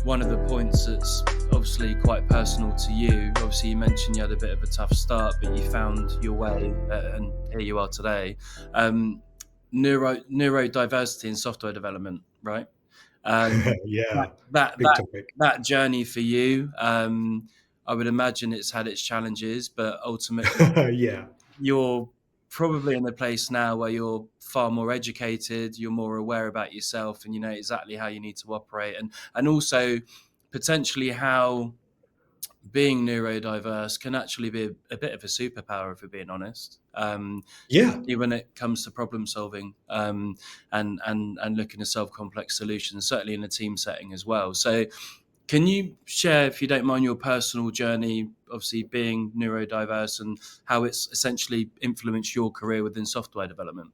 one of the points that's obviously quite personal to you, obviously you mentioned you had a bit of a tough start, but you found your way, and here you are today. Neurodiversity in software development, right? Yeah, that that big that topic. that journey for you, I would imagine it's had its challenges, but ultimately Yeah. you're probably in a place now where you're far more educated, you're more aware about yourself, and you know exactly how you need to operate, and also potentially how being neurodiverse can actually be a bit of a superpower, if we're being honest. Yeah. Especially when it comes to problem solving, and looking to solve complex solutions, certainly in a team setting as well. So can you share, if you don't mind, your personal journey, obviously being neurodiverse, and how it's essentially influenced your career within software development?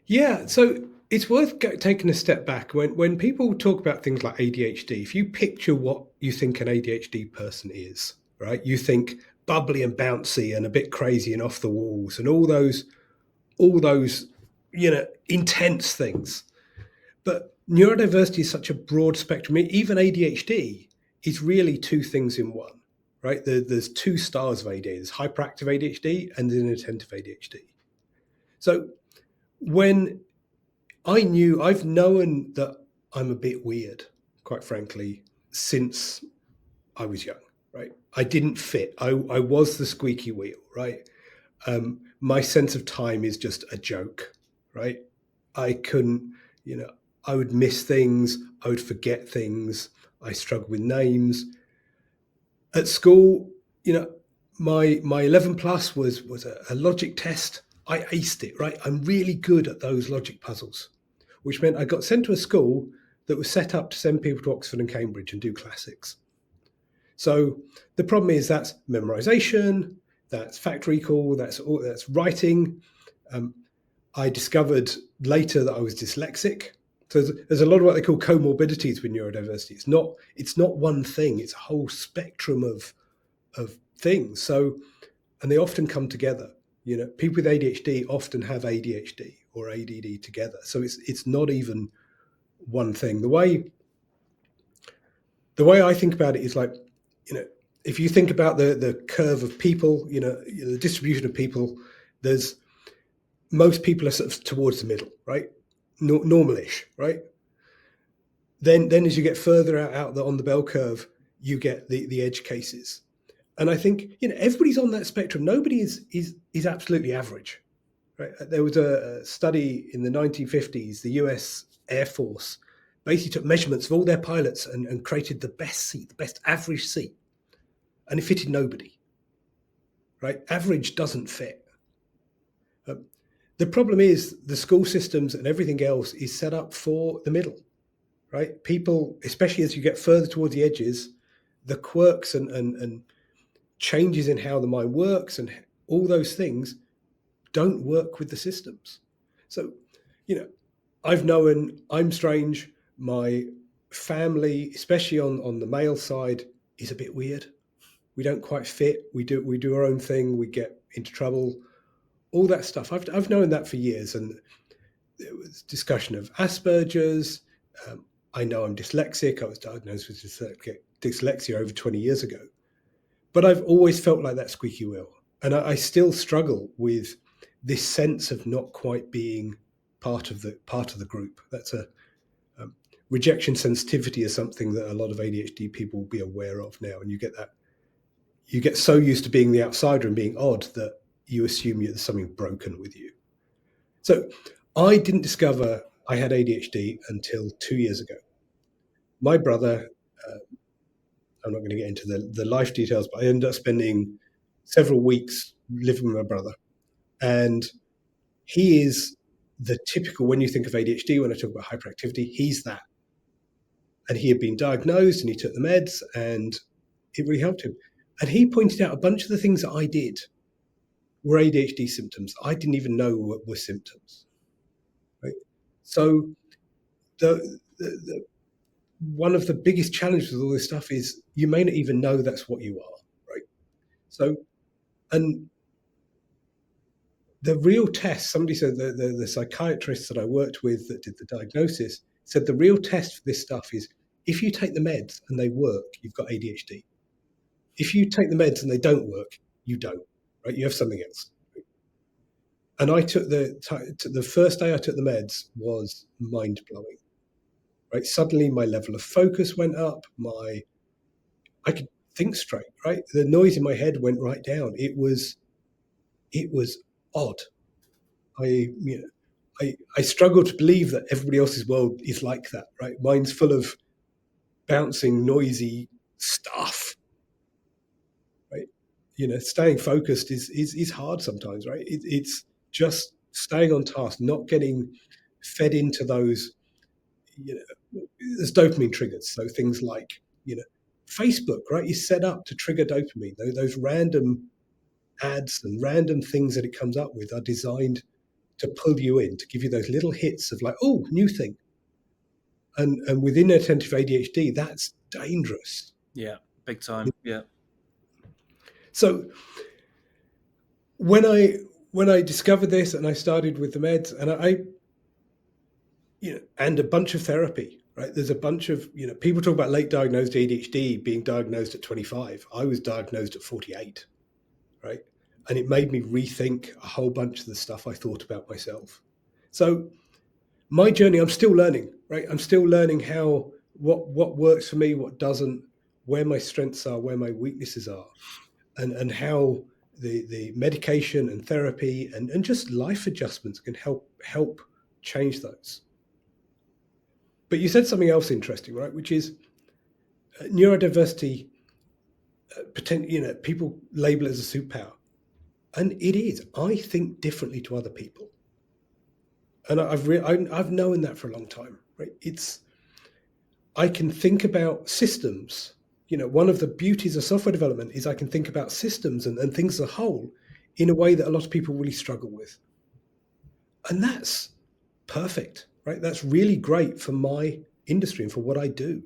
Yeah. So it's worth taking a step back. When people talk about things like ADHD, if you picture what you think an ADHD person is, right? You think bubbly and bouncy and a bit crazy and off the walls and all those, intense things. But neurodiversity is such a broad spectrum. Even ADHD is really two things in one, right? There's two styles of ADHD. There's hyperactive ADHD and inattentive ADHD. So when I've known that I'm a bit weird, quite frankly, since I was young, right? I didn't fit. I was the squeaky wheel, right? My sense of time is just a joke, right? I couldn't, I would miss things. I would forget things. I struggle with names. At school, my 11 plus was a logic test. I aced it, right? I'm really good at those logic puzzles, which meant I got sent to a school that was set up to send people to Oxford and Cambridge and do classics. So the problem is that's memorization, that's fact recall, that's writing. I discovered later that I was dyslexic. So there's a lot of what they call comorbidities with neurodiversity. It's not one thing. It's a whole spectrum of things. So, and they often come together. People with ADHD often have ADHD or ADD together. So it's not even one thing. The way I think about it is like, if you think about the curve of people, the distribution of people, there's most people are sort of towards the middle, right? Normalish, right? Then as you get further out on the bell curve, you get the edge cases. And I think everybody's on that spectrum. Nobody is absolutely average, right? There was a study in the 1950s. The U.S. Air Force basically took measurements of all their pilots and created the best seat, the best average seat, and it fitted nobody, right? Average doesn't fit. The problem is the school systems and everything else is set up for the middle, right? People, especially as you get further towards the edges, the quirks and changes in how the mind works and all those things don't work with the systems. So, I've known I'm strange. My family, especially on the male side, is a bit weird. We don't quite fit. We do our own thing. We get into trouble. All that stuff. I've known that for years, and there was discussion of Asperger's. I know I'm dyslexic. I was diagnosed with dyslexia over 20 years ago. But I've always felt like that squeaky wheel. And I still struggle with this sense of not quite being part of the group. That's rejection sensitivity is something that a lot of ADHD people will be aware of now. And you get so used to being the outsider and being odd that you assume there's something broken with you. So I didn't discover I had ADHD until 2 years ago. My brother, I'm not going to get into the life details, but I ended up spending several weeks living with my brother. And he is the typical, when you think of ADHD, when I talk about hyperactivity, he's that. And he had been diagnosed and he took the meds and it really helped him. And he pointed out a bunch of the things that I did were ADHD symptoms. I didn't even know were symptoms. Right? So the one of the biggest challenges with all this stuff is you may not even know that's what you are, right? So, and the real test, somebody said the psychiatrist that I worked with that did the diagnosis said the real test for this stuff is if you take the meds and they work, you've got ADHD. If you take the meds and they don't work, you don't, right? You have something else. And I took the first day I took the meds was mind blowing, right? Suddenly my level of focus went up. I could think straight, right? The noise in my head went right down. It was odd. I struggle to believe that everybody else's world is like that, right? Mine's full of bouncing, noisy stuff, right? Staying focused is hard sometimes, right? It's just staying on task, not getting fed into those, there's dopamine triggers. So things like, Facebook, right, is set up to trigger dopamine. Those random ads and random things that it comes up with are designed to pull you in, to give you those little hits of like, oh, new thing. And within attentive ADHD, that's dangerous. Yeah, big time. Yeah. So when I discovered this and I started with the meds, and and a bunch of therapy, right? There's a bunch of, people talk about late diagnosed ADHD being diagnosed at 25. I was diagnosed at 48, right? And it made me rethink a whole bunch of the stuff I thought about myself. So my journey, I'm still learning, right? I'm still learning what works for me, what doesn't, where my strengths are, where my weaknesses are, and how the medication and therapy and just life adjustments can help change those. But you said something else interesting, right? Which is neurodiversity. People label it as a superpower, and it is. I think differently to other people, and I've known that for a long time, right? I can think about systems. One of the beauties of software development is I can think about systems and things as a whole in a way that a lot of people really struggle with. And that's perfect, right? That's really great for my industry and for what I do.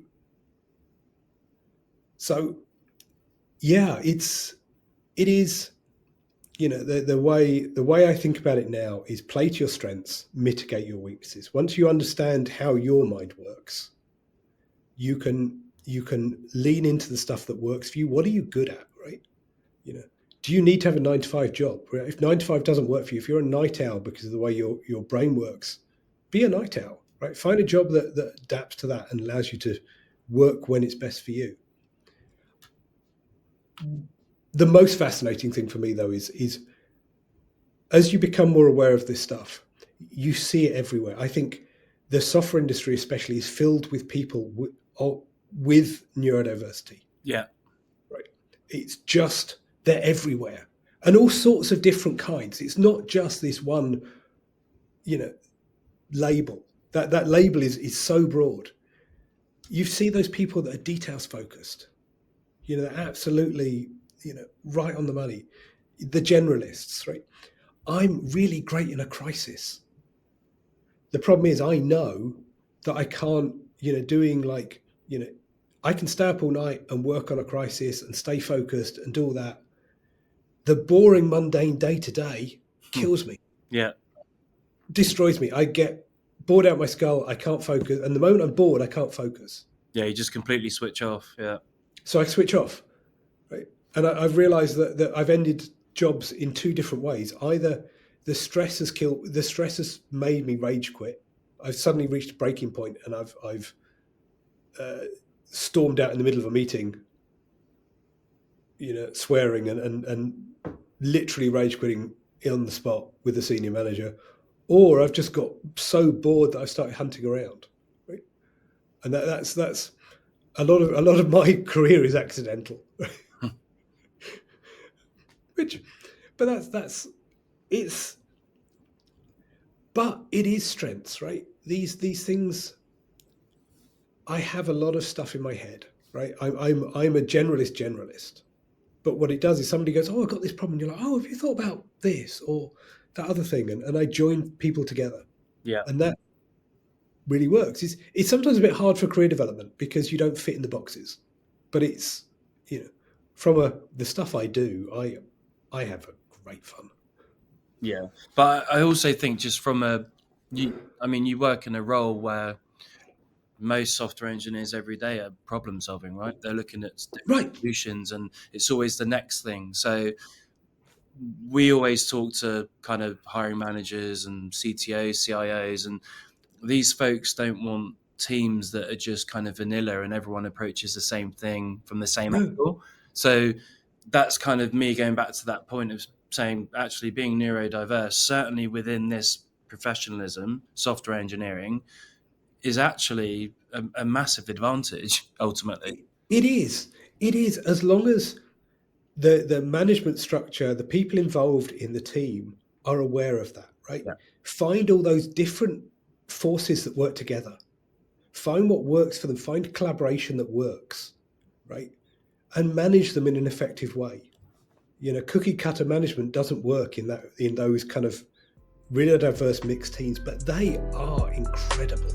So, yeah, it is, the way I think about it now is play to your strengths, mitigate your weaknesses. Once you understand how your mind works, you can lean into the stuff that works for you. What are you good at, right? Do you need to have a 9-to-5 job? If 9-to-5 doesn't work for you, if you're a night owl because of the way your brain works, be a night owl, right? Find a job that adapts to that and allows you to work when it's best for you. The most fascinating thing for me, though, is as you become more aware of this stuff, you see it everywhere. I think the software industry especially is filled with people with neurodiversity. Yeah. Right. It's just, they're everywhere. And all sorts of different kinds. It's not just this one, label. That label is so broad. You see those people that are details focused. They're absolutely, right on the money. The generalists, right? I'm really great in a crisis. The problem is I know that I can't, doing like, I can stay up all night and work on a crisis and stay focused and do all that. The boring, mundane day-to-day kills me. Yeah. Destroys me. I get bored out my skull. I can't focus. And the moment I'm bored, I can't focus. Yeah, you just completely switch off. Yeah. So I switch off, right? And I've realized that I've ended jobs in two different ways. Either the stress has made me rage quit. I've suddenly reached a breaking point and I've stormed out in the middle of a meeting, swearing and literally rage quitting on the spot with the senior manager, or I've just got so bored that I started hunting around, right? And that's a lot of my career is accidental, but it is strengths, right? These things. I have a lot of stuff in my head, right? I'm a generalist. But what it does is somebody goes, oh, I've got this problem. And you're like, oh, have you thought about this or that other thing? And I join people together. Yeah. And that really works. It's sometimes a bit hard for career development because you don't fit in the boxes. But it's, from the stuff I do, I have a great fun. Yeah. But I also think just from you work in a role where most software engineers every day are problem solving, right? They're looking at different Right. solutions, and it's always the next thing. So we always talk to kind of hiring managers and CTOs, CIOs, and these folks don't want teams that are just kind of vanilla and everyone approaches the same thing from the same No. angle. So that's kind of me going back to that point of saying, actually being neurodiverse, certainly within this professionalism, software engineering, is actually a massive advantage ultimately. It is. It is, as long as the management structure, the people involved in the team are aware of that, right? Yeah. Find all those different forces that work together. Find what works for them. Find collaboration that works, right? And manage them in an effective way. Cookie cutter management doesn't work in those kind of really diverse mixed teams, but they are incredible.